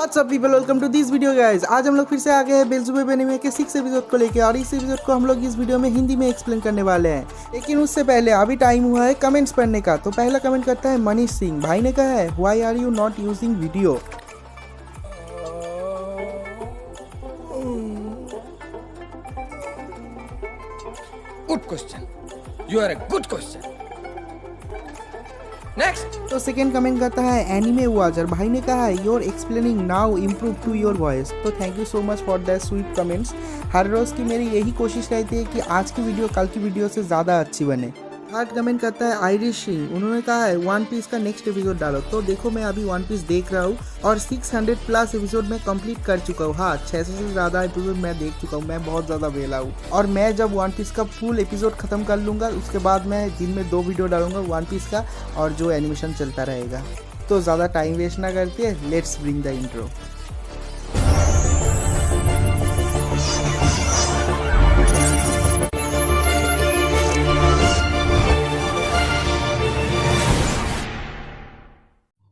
What's up people, welcome to this video guys. आज हम लोग फिर से आ गए हैं बेल्ज़ेबुब एनीमे के 6 एपिसोड को लेके और इस एपिसोड को हम लोग इस वीडियो में हिंदी में एक्सप्लेन करने वाले हैं। लेकिन उससे पहले अभी टाइम हुआ है कमेंट्स पढ़ने का। तो पहला कमेंट करता है मनीष सिंह भाई ने कहा है, why are you not using video. Good question. You are a good question. Next. तो सेकंड कमेंट करता है एनीमे वॉचर भाई ने कहा है, your explaining now improve to your voice. तो thank you so much for that sweet comments. हर रोज़ की मेरी यही कोशिश रहती है कि आज की वीडियो कल की वीडियो से ज़्यादा अच्छी बने। थर्ड कमेंट करता है आयरिश सिंह, उन्होंने कहा है वन पीस का नेक्स्ट एपिसोड डालो। तो देखो मैं अभी वन पीस देख रहा हूँ और 600 प्लस एपिसोड में कंप्लीट कर चुका हूँ। हाँ, 600 से ज़्यादा एपिसोड मैं देख चुका हूँ। मैं बहुत ज़्यादा वेला हूँ और मैं जब वन पीस का फुल एपिसोड ख़त्म कर लूँगा उसके बाद मैं दिन में 2 वीडियो डालूंगा वन पीस का और जो एनिमेशन चलता रहेगा। तो ज़्यादा टाइम वेस्ट ना करके लेट्स ब्रिंग द इंट्रो।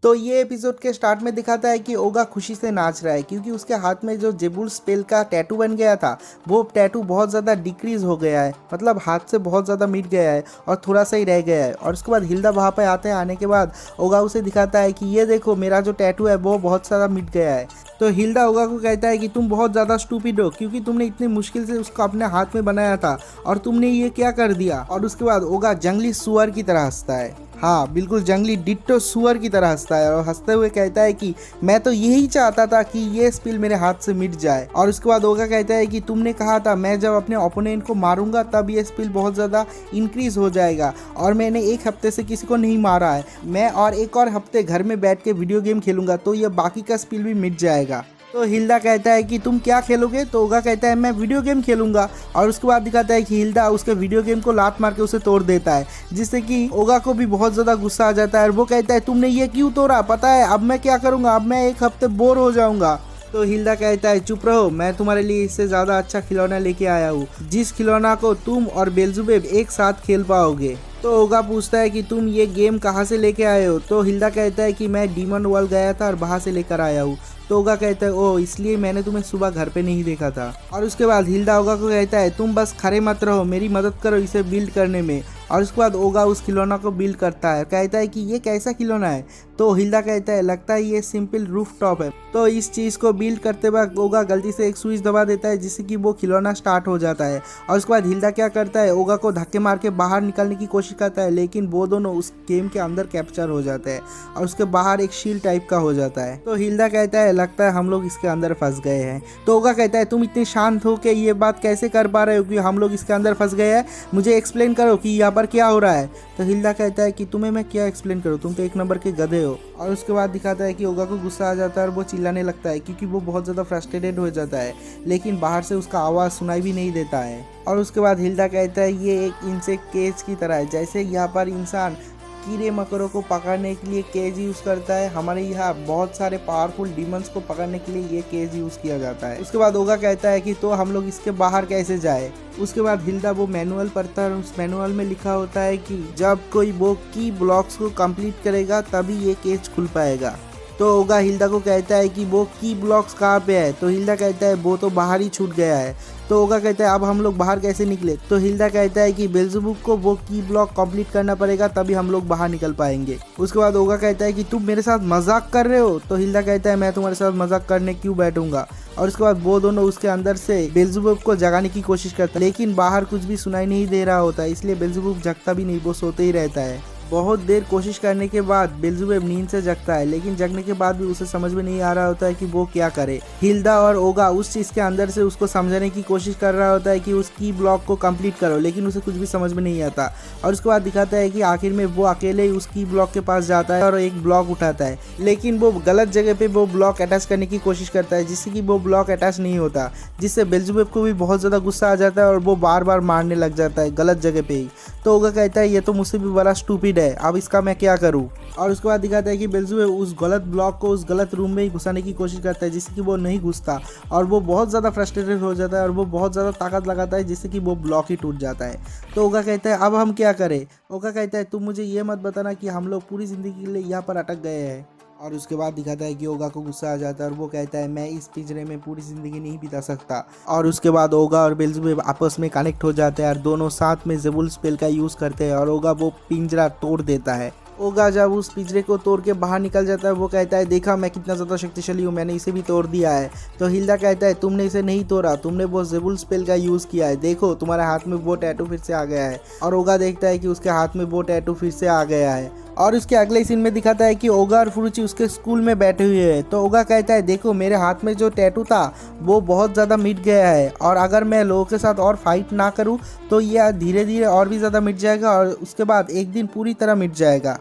तो ये एपिसोड के स्टार्ट में दिखाता है कि ओगा खुशी से नाच रहा है क्योंकि उसके हाथ में जो जेबुल स्पेल का टैटू बन गया था वो टैटू बहुत ज़्यादा डिक्रीज हो गया है, मतलब हाथ से बहुत ज़्यादा मिट गया है और थोड़ा सा ही रह गया है। और उसके बाद हिल्दा वहाँ पे आते हैं, आने के बाद ओगा उसे दिखाता है कि ये देखो मेरा जो टैटू है वो बहुत ज़्यादा मिट गया है। तो हिल्दा ओगा को कहता है कि तुम बहुत ज़्यादा स्टूपिड हो क्योंकि तुमने इतनी मुश्किल से उसको अपने हाथ में बनाया था और तुमने ये क्या कर दिया। और उसके बाद ओगा जंगली सुअर की तरह हंसता है। हाँ, बिल्कुल जंगली डिट्टो सुअर की तरह हंसता है और हंसते हुए कहता है कि मैं तो यही चाहता था कि ये स्पिल मेरे हाथ से मिट जाए। और उसके बाद ओगा कहता है कि तुमने कहा था मैं जब अपने ओपोनेंट को मारूंगा तब ये स्पिल बहुत ज़्यादा इंक्रीज हो जाएगा और मैंने 1 हफ्ते से किसी को नहीं मारा है। मैं और 1 और हफ्ते घर में बैठ के वीडियो गेम खेलूंगा तो ये बाकी का स्पिल भी मिट जाएगा। तो हिल्दा कहता है कि तुम क्या खेलोगे। तो ओगा कहता है मैं वीडियो गेम खेलूंगा। और उसके बाद दिखाता है कि हिल्दा उसके वीडियो गेम को लात मार के उसे तोड़ देता है, जिससे कि ओगा को भी बहुत ज़्यादा गुस्सा आ जाता है और वो कहता है तुमने ये क्यों तोड़ा, पता है अब मैं क्या करूँगा, अब मैं 1 हफ्ते बोर हो जाऊँगा। तो हिल्दा कहता है चुप रहो, मैं तुम्हारे लिए इससे ज़्यादा अच्छा खिलौना लेके आया हूँ जिस खिलौना को तुम और बेल्ज़ेबुब एक साथ खेल पाओगे। तो ओगा पूछता है कि तुम ये गेम कहाँ से लेके आए हो। तो हिल्दा कहता है कि मैं डीमन वर्ल्ड गया था और वहाँ से लेकर आया हूँ। तो ओगा कहता है ओ इसलिए मैंने तुम्हें सुबह घर पे नहीं देखा था। और उसके बाद हिल्दा ओगा को कहता है तुम बस खड़े मत रहो, मेरी मदद करो इसे बिल्ड करने में। और उसके बाद ओगा उस खिलौना को बिल्ड करता है, कहता है कि ये कैसा खिलौना है। तो हिल्दा कहता है लगता है ये सिंपल रूफ टॉप है। तो इस चीज़ को बिल्ड करते वक्त ओगा गलती से एक स्विच दबा देता है जिससे कि वो खिलौना स्टार्ट हो जाता है। और उसके बाद हिल्दा क्या करता है, ओगा को धक्के मार के बाहर निकलने की कोशिश करता है, लेकिन वो दोनों उस गेम के अंदर कैप्चर हो जाते हैं और उसके बाहर एक शील्ड टाइप का हो जाता है। तो हिल्दा कहता है लगता है हम लोग इसके अंदर फंस गए हैं। तो ओगा कहता है तुम इतने शांत हो के ये बात कैसे कर पा रहे हो कि हम लोग इसके अंदर फंस गए हैं, मुझे एक्सप्लेन करो कि यहाँ पर क्या हो रहा है। तो हिल्दा कहता है कि तुम्हें मैं क्या एक्सप्लेन करूँ, तुम तो 1 नंबर के गधे हो। और उसके बाद दिखाता है कि ओगा को गुस्सा आ जाता है और वो चिल्लाने लगता है क्योंकि वो बहुत ज़्यादा फ्रस्ट्रेटेड हो जाता है, लेकिन बाहर से उसका आवाज़ सुनाई भी नहीं देता है। और उसके बाद हिल्दा कहता है ये एक इंसेक्ट केज की तरह है, जैसे यहाँ पर इंसान कीड़े मकोड़ों को पकड़ने के लिए केज यूज़ करता है, हमारे यहाँ बहुत सारे पावरफुल डीमंस को पकड़ने के लिए ये केज यूज़ किया जाता है। उसके बाद ओगा कहता है कि तो हम लोग इसके बाहर कैसे जाए। उसके बाद हिल्दा वो मैनुअल पढ़ता है और उस मैनुअल में लिखा होता है कि जब कोई वो की ब्लॉक्स को कंप्लीट करेगा तभी ये केज खुल पाएगा। तो ओगा हिल्दा को कहता है कि वो की ब्लॉक्स कहाँ पे है। तो हिल्दा कहता है वो तो बाहर ही छूट गया है। तो ओगा कहता है अब हम लोग बाहर कैसे निकले। तो हिल्दा कहता है कि बेल्ज़ेबुब को वो की ब्लॉक कंप्लीट करना पड़ेगा तभी हम लोग बाहर निकल पाएंगे। उसके बाद ओगा कहता है कि तुम मेरे साथ मजाक कर रहे हो। तो हिल्दा कहता है मैं तुम्हारे साथ मजाक करने क्यों बैठूंगा। और उसके बाद वो दोनों उसके अंदर से बेल्ज़ेबुब को जगाने की कोशिश करते हैं, लेकिन बाहर कुछ भी सुनाई नहीं दे रहा होता है, इसलिए बेल्ज़ेबुब जगता भी नहीं, वो सोते ही रहता है। बहुत देर कोशिश करने के बाद बेल्ज़ेबुब नींद से जगता है, लेकिन जगने के बाद भी उसे समझ में नहीं आ रहा होता है कि वो क्या करे। हिल्दा और ओगा उस चीज़ के अंदर से उसको समझाने की कोशिश कर रहा होता है कि उस की ब्लॉक को कंप्लीट करो, लेकिन उसे कुछ भी समझ में नहीं आता। और उसके बाद दिखाता है कि आखिर में वो अकेले ही उस की ब्लॉक के पास जाता है और एक ब्लॉक उठाता है, लेकिन वो गलत जगह पे वो ब्लॉक अटैच करने की कोशिश करता है जिससे कि वो ब्लॉक अटैच नहीं होता, जिससे बेल्ज़ेबुब को भी बहुत ज़्यादा गुस्सा आ जाता है और वो बार बार मारने लग जाता है गलत जगह पे ही। तो ओगा कहता है ये तो मुझसे भी बड़ा स्टूपिड है, अब इसका मैं क्या करूं। और उसके बाद दिखाता है कि बेल्ज़ेबुब उस गलत ब्लॉक को उस गलत रूम में ही घुसाने की कोशिश करता है जिससे कि वो नहीं घुसता और वो बहुत ज़्यादा फ्रस्ट्रेटेड हो जाता है और वो बहुत ज़्यादा ताकत लगाता है जिससे कि वो ब्लॉक ही टूट जाता है। तो ओगा कहता है अब हम क्या करें। ओगा कहता है तुम मुझे ये मत बताना कि हम लोग पूरी ज़िंदगी के लिए यहाँ पर अटक गए हैं। और उसके बाद दिखाता है कि ओगा को गुस्सा आ जाता है और वो कहता है मैं इस पिंजरे में पूरी ज़िंदगी नहीं बिता सकता। और उसके बाद ओगा और बेल्ज़ेबुब आपस में कनेक्ट हो जाते हैं और दोनों साथ में ज़ेबुल स्पेल का यूज़ करते हैं और ओगा वो पिंजरा तोड़ देता है। ओगा जब उस पिंजरे को तोड़ के बाहर निकल जाता है वो कहता है देखा मैं कितना ज़्यादा शक्तिशाली हूँ, मैंने इसे भी तोड़ दिया है। तो हिल्डा कहता है तुमने इसे नहीं तोड़ा, तुमने वो ज़ेबुल स्पेल का यूज़ किया है, देखो तुम्हारे हाथ में वो टैटू फिर से आ गया है। और ओगा देखता है कि उसके हाथ में वो टैटू फिर से आ गया है। और उसके अगले सीन में दिखाता है कि ओगा और फुरुची उसके स्कूल में बैठे हुए हैं। तो ओगा कहता है देखो मेरे हाथ में जो टैटू था वो बहुत ज़्यादा मिट गया है और अगर मैं लोगों के साथ और फाइट ना करूं तो यह धीरे धीरे और भी ज़्यादा मिट जाएगा और उसके बाद एक दिन पूरी तरह मिट जाएगा।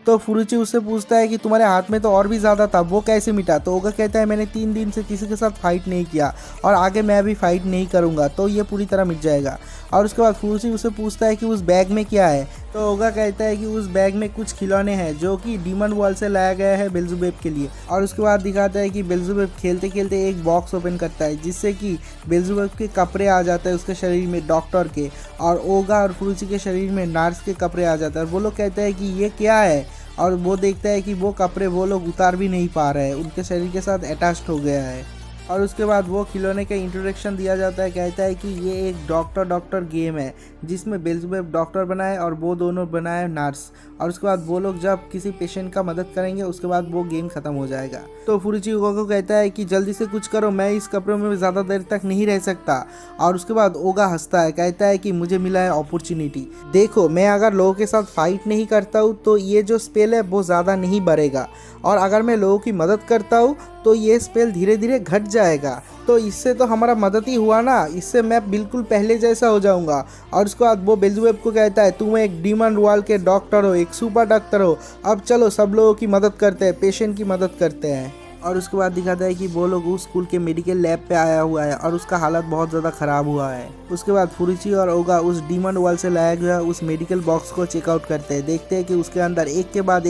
तो फुरुची उससे पूछता है कि तुम्हारे हाथ में तो और भी ज़्यादा था, वो कैसे मिटा? तो ओगा कहता है मैंने 3 दिन से किसी के साथ फाइट नहीं किया और आगे मैं भी फाइट नहीं करूँगा, तो ये पूरी तरह मिट जाएगा। और उसके बाद फुरुची उससे पूछता है कि उस बैग में क्या है? तो ओगा कहता है कि उस बैग में कुछ खिलौने हैं जो कि डीमन वर्ल्ड से लाया गया है बेल्ज़ेबुब के लिए। और उसके बाद दिखाता है कि बेल्ज़ेबुब खेलते खेलते एक बॉक्स ओपन करता है जिससे कि बेल्ज़ेबुब के कपड़े आ जाते हैं उसके शरीर में डॉक्टर के, और ओगा और फुरुची के शरीर में नर्स के कपड़े आ जाते हैं। और वो लोग कहते हैं कि ये क्या है, और वो देखता है कि वो कपड़े वो लोग उतार भी नहीं पा रहे हैं, उनके शरीर के साथ अटैच्ड हो गया है। और उसके बाद वो खिलौने का इंट्रोडक्शन दिया जाता है, कहता है कि ये एक डॉक्टर गेम है जिसमें बेल्ज़ेबुब डॉक्टर बनाए और वो दोनों बनाए नर्स। और उसके बाद वो लोग जब किसी पेशेंट का मदद करेंगे उसके बाद वो गेम ख़त्म हो जाएगा। तो फुरुची ओगा को कहता है कि जल्दी से कुछ करो, मैं इस कपड़ों में ज़्यादा देर तक नहीं रह सकता। और उसके बाद ओगा हंसता है, कहता है कि मुझे मिला है अपॉर्चुनिटी, देखो मैं अगर लोगों के साथ फाइट नहीं करता हूँ तो ये जो स्पेल है वो ज़्यादा नहीं बढ़ेगा, और अगर मैं लोगों की मदद करता हूँ तो ये स्पेल धीरे धीरे घट जाएगा। तो इससे तो हमारा मदद ही हुआ ना, इससे मैं बिल्कुल पहले जैसा हो जाऊंगा। और उसके बाद वो बेल्ज़ेबुब को कहता है तुम एक डीमन वर्ल्ड के डॉक्टर हो, एक सुपर डॉक्टर हो, अब चलो सब लोगों की मदद करते हैं, पेशेंट की मदद करते हैं। और उसके बाद दिखाता है कि वो लोग उस स्कूल के मेडिकल लैब पे आया हुआ है और उसका हालत बहुत ज़्यादा ख़राब हुआ है। उसके बाद फुरुची और ओगा उस डीमन वर्ल्ड से लाया गया उस मेडिकल बॉक्स को चेकआउट करते हैं, देखते हैं कि उसके अंदर एक के बाद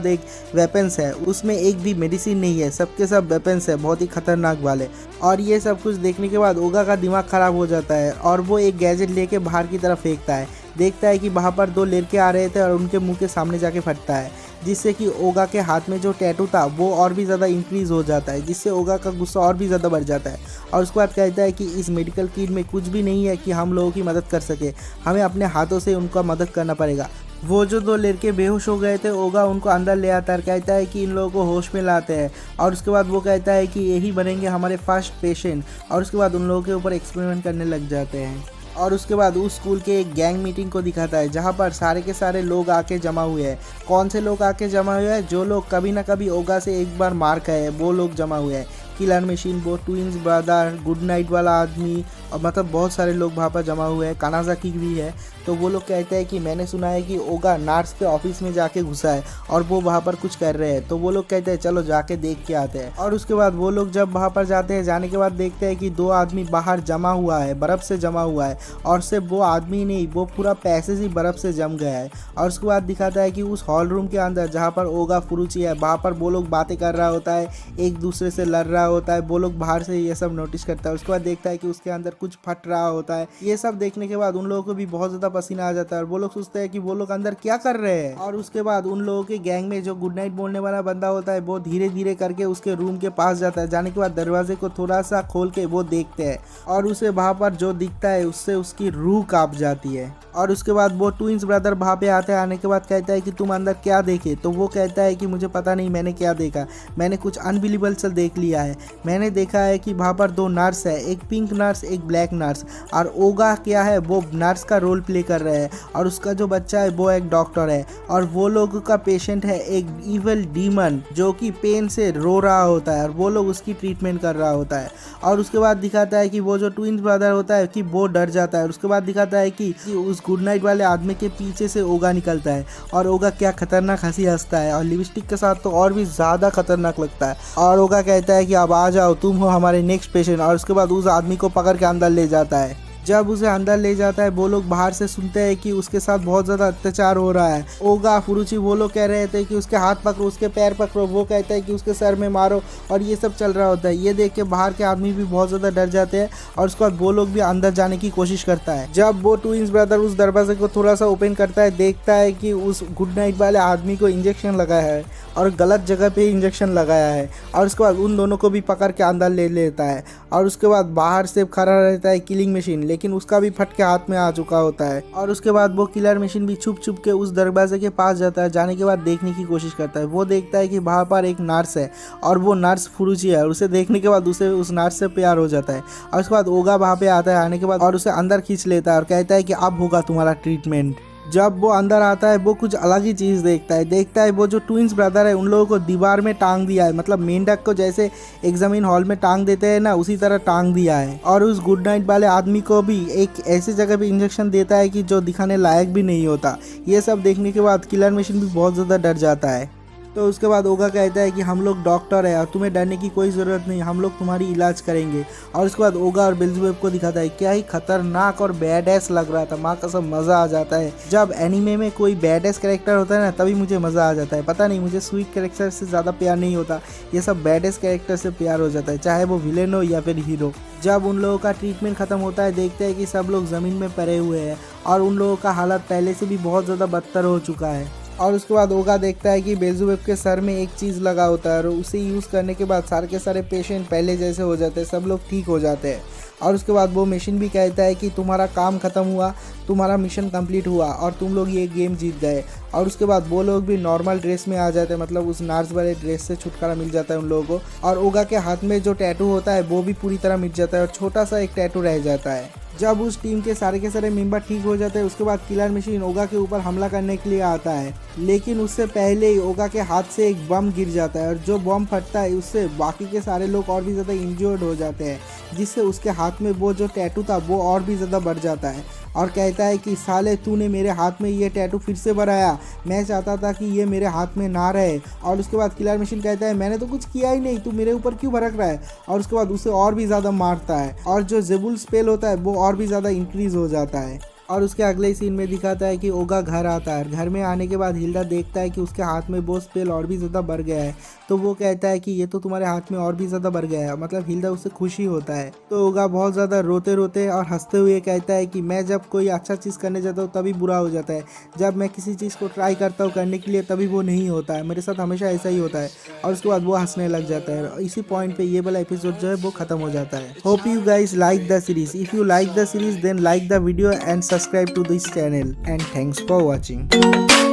एक वेपन्स है, उसमें एक भी मेडिसिन नहीं है, सबके सब वेपन्स है बहुत ही खतरनाक वाले। और ये सब कुछ देखने के बाद ओगा का दिमाग ख़राब हो जाता है और वो एक गैजेट लेके बाहर की तरफ फेंकता है, देखता है कि वहाँ पर 2 लड़के आ रहे थे और उनके मुंह के सामने जाके फटता है, जिससे कि ओगा के हाथ में जो टैटू था वो और भी ज़्यादा इंक्रीज हो जाता है, जिससे ओगा का गुस्सा और भी ज़्यादा बढ़ जाता है। और उसके बाद कहता है कि इस मेडिकल किट में कुछ भी नहीं है कि हम लोगों की मदद कर सके, हमें अपने हाथों से उनका मदद करना पड़ेगा। वो जो 2 लड़के बेहोश हो गए थे ओगा उनको अंदर ले आता है, कहता है कि इन लोगों को होश में लाते हैं। और उसके बाद वो कहता है कि यही बनेंगे हमारे फर्स्ट पेशेंट, और उसके बाद उन लोगों के ऊपर एक्सपेरिमेंट करने लग जाते हैं। और उसके बाद उस स्कूल के एक गैंग मीटिंग को दिखाता है जहाँ पर सारे के सारे लोग आके जमा हुए हैं। कौन से लोग आके जमा हुए हैं? जो लोग कभी ना कभी ओगा से एक बार मार खाए वो लोग जमा हुए हैं। किलर मशीन, वो ट्विंस ब्रदर, गुड नाइट वाला आदमी, और मतलब बहुत सारे लोग वहाँ पर जमा हुए हैं, कानाज़ाकी भी है। तो वो लोग कहते हैं कि मैंने सुना है कि ओगा नर्स के ऑफिस में जाके घुसा है और वो वहाँ पर कुछ कर रहे हैं। तो वो लोग कहते हैं चलो जाके देख के आते हैं। और उसके बाद वो लोग जब वहाँ पर जाते हैं, जाने के बाद देखते हैं कि 2 आदमी बाहर जमा हुआ है, बर्फ़ से जमा हुआ है, और सिर्फ वो आदमी नहीं, वो पूरा पैसेज ही बर्फ़ से जम गया है। और उसके बाद दिखाता है कि उस हॉल रूम के अंदर जहाँ पर ओगा फुरुची है वहाँ पर वो लोग बातें कर रहा होता है, एक दूसरे से लड़ रहा होता है, वो लोग बाहर से ये सब नोटिस करता है। उसके बाद देखता है कि उसके अंदर कुछ फट रहा होता है। ये सब देखने के बाद उन लोगों को भी बहुत ज़्यादा पसीना आ जाता है और वो लोग सोचते हैं कि वो लोग अंदर क्या कर रहे हैं। और उसके बाद उन लोगों के गैंग में जो गुड नाइट बोलने वाला बंदा होता है वो धीरे धीरे करके उसके रूम के पास जाता है। जाने के बाद दरवाजे को थोड़ा सा खोल के वो देखते हैं और उसे वहाँ पर जो दिखता है उससे उसकी रूह कांप जाती है। और उसके बाद वो ट्विंस ब्रदर वहाँ पे आते हैं, आने के बाद कहता है कि तुम अंदर क्या देखे? तो वो कहता है कि मुझे पता नहीं मैंने क्या देखा, मैंने कुछ अनबिलीवेबल सा देख लिया है। मैंने देखा है कि वहाँ पर 2 नर्स है, एक पिंक नर्स एक ब्लैक नर्स, और ओगा क्या है वो नर्स का रोल प्ले कर रहे हैं और उसका जो बच्चा है वो एक डॉक्टर है, और वो लोग का पेशेंट है एक इविल डीमन जो कि पेन से रो रहा होता है और वो लोग उसकी ट्रीटमेंट कर रहा होता है। और उसके बाद दिखाता है कि वो जो ट्विंस ब्रदर होता है कि वो डर जाता है। और उसके बाद दिखाता है कि उस गुड नाइट वाले आदमी के पीछे से ओगा निकलता है और ओगा क्या खतरनाक हंसी हंसता है, और लिपस्टिक के साथ तो और भी ज़्यादा खतरनाक लगता है। और ओगा कहता है कि अब आ जाओ, तुम हो हमारे नेक्स्ट पेशेंट, और उसके बाद उस आदमी को पकड़ के अंदर ले जाता है। जब उसे अंदर ले जाता है वो लोग बाहर से सुनते हैं कि उसके साथ बहुत ज़्यादा अत्याचार हो रहा है। ओगा फुरुची वो लोग कह रहे थे कि उसके हाथ पकड़ो, उसके पैर पकड़ो, वो कहता है कि उसके सर में मारो, और ये सब चल रहा होता है। ये देख के बाहर के आदमी भी बहुत ज़्यादा डर जाते हैं और उसके बाद वो लोग भी अंदर जाने की कोशिश करता है। जब वो ट्विंस ब्रदर उस दरवाजे को थोड़ा सा ओपन करता है, देखता है कि उस गुड नाइट वाले आदमी को इंजेक्शन लगाया है और गलत जगह पे इंजेक्शन लगाया है, और उसके बाद उन दोनों को भी पकड़ के अंदर ले लेता है। और उसके बाद बाहर से खड़ा रहता है किलिंग मशीन, लेकिन उसका भी फट के हाथ में आ चुका होता है। और उसके बाद वो किलर मशीन भी छुप छुप के उस दरवाजे के पास जाता है। जाने के बाद देखने की कोशिश करता है। वो देखता है कि वहाँ पर एक नर्स है और वो नर्स फुरुची है, और उसे देखने के बाद उसे उस नर्स से प्यार हो जाता है। और उसके बाद ओगा वहाँ पे आता है, आने के बाद और उसे अंदर खींच लेता है और कहता है कि अब होगा तुम्हारा ट्रीटमेंट। जब वो अंदर आता है वो कुछ अलग ही चीज़ देखता है वो जो ट्विंस ब्रदर है उन लोगों को दीवार में टांग दिया है, मतलब मेंढक को जैसे एग्जामिन हॉल में टांग देते हैं ना, उसी तरह टांग दिया है। और उस गुड नाइट वाले आदमी को भी एक ऐसी जगह पे इंजेक्शन देता है कि जो दिखाने लायक भी नहीं होता। ये सब देखने के बाद किलर मशीन भी बहुत ज़्यादा डर जाता है। तो उसके बाद ओगा कहता है कि हम लोग डॉक्टर है और तुम्हें डरने की कोई ज़रूरत नहीं, हम लोग तुम्हारी इलाज करेंगे। और उसके बाद ओगा और बेल्ज़ेबुब को दिखाता है। क्या ही खतरनाक और बैडएस लग रहा था, माँ कसम मज़ा आ जाता है। जब एनीमे में कोई बैडएस कैरेक्टर होता है ना, तभी मुझे मज़ा आ जाता है। पता नहीं, मुझे स्वीट कैरेक्टर से ज़्यादा प्यार नहीं होता, ये सब बैडएस कैरेक्टर से प्यार हो जाता है, चाहे वो विलेन हो या फिर हीरो। जब उन लोगों का ट्रीटमेंट ख़त्म होता है, देखते हैं कि सब लोग ज़मीन में पड़े हुए हैं और उन लोगों का हालत पहले से भी बहुत ज़्यादा बदतर हो चुका है। और उसके बाद ओगा देखता है कि बेल्ज़ेबुब के सर में एक चीज़ लगा होता है और उसे यूज़ करने के बाद सारे के सारे पेशेंट पहले जैसे हो जाते हैं, सब लोग ठीक हो जाते हैं। और उसके बाद वो मशीन भी कहता है कि तुम्हारा काम ख़त्म हुआ, तुम्हारा मिशन कंप्लीट हुआ और तुम लोग ये गेम जीत गए। और उसके बाद वो लोग भी नॉर्मल ड्रेस में आ जाते हैं, मतलब उस नर्स वाले ड्रेस से छुटकारा मिल जाता है उन लोगों को। और ओगा के हाथ में जो टैटू होता है वो भी पूरी तरह मिट जाता है और छोटा सा एक टैटू रह जाता है। जब उस टीम के सारे मेंबर ठीक हो जाते हैं, उसके बाद किलर मशीन ओगा के ऊपर हमला करने के लिए आता है, लेकिन उससे पहले ही ओगा के हाथ से एक बम गिर जाता है और जो बम फटता है उससे बाकी के सारे लोग और भी ज़्यादा इंजर्ड हो जाते हैं, जिससे उसके हाथ में वो जो टैटू था वो और भी ज़्यादा बढ़ जाता है। और कहता है कि साले तूने मेरे हाथ में ये टैटू फिर से बनाया, मैं चाहता था कि ये मेरे हाथ में ना रहे। और उसके बाद किलर मशीन कहता है मैंने तो कुछ किया ही नहीं, तू मेरे ऊपर क्यों भड़क रहा है। और उसके बाद उसे और भी ज़्यादा मारता है और जो जेबुल स्पेल होता है वो और भी ज़्यादा इंक्रीज़ हो जाता है। और उसके अगले सीन में दिखाता है कि ओगा घर आता है। घर में आने के बाद हिल्डा देखता है कि उसके हाथ में वो स्पेल और भी ज़्यादा बढ़ गया है, तो वो कहता है कि ये तो तुम्हारे हाथ में और भी ज़्यादा बढ़ गया है, मतलब हिल्डा उससे खुशी होता है। तो ओगा बहुत ज़्यादा रोते रोते और हंसते हुए कहता है कि मैं जब कोई अच्छा चीज़ करने जाता हूँ तभी बुरा हो जाता है, जब मैं किसी चीज़ को ट्राई करता हूँ करने के लिए तभी वो नहीं होता है, मेरे साथ हमेशा ऐसा ही होता है। और उसके बाद वो हंसने लग जाता है। इसी पॉइंट पे ये वाला एपिसोड जो है वो ख़त्म हो जाता है। Hope you guys like the series. If you like the series then like the video and subscribe to this channel, and thanks for watching.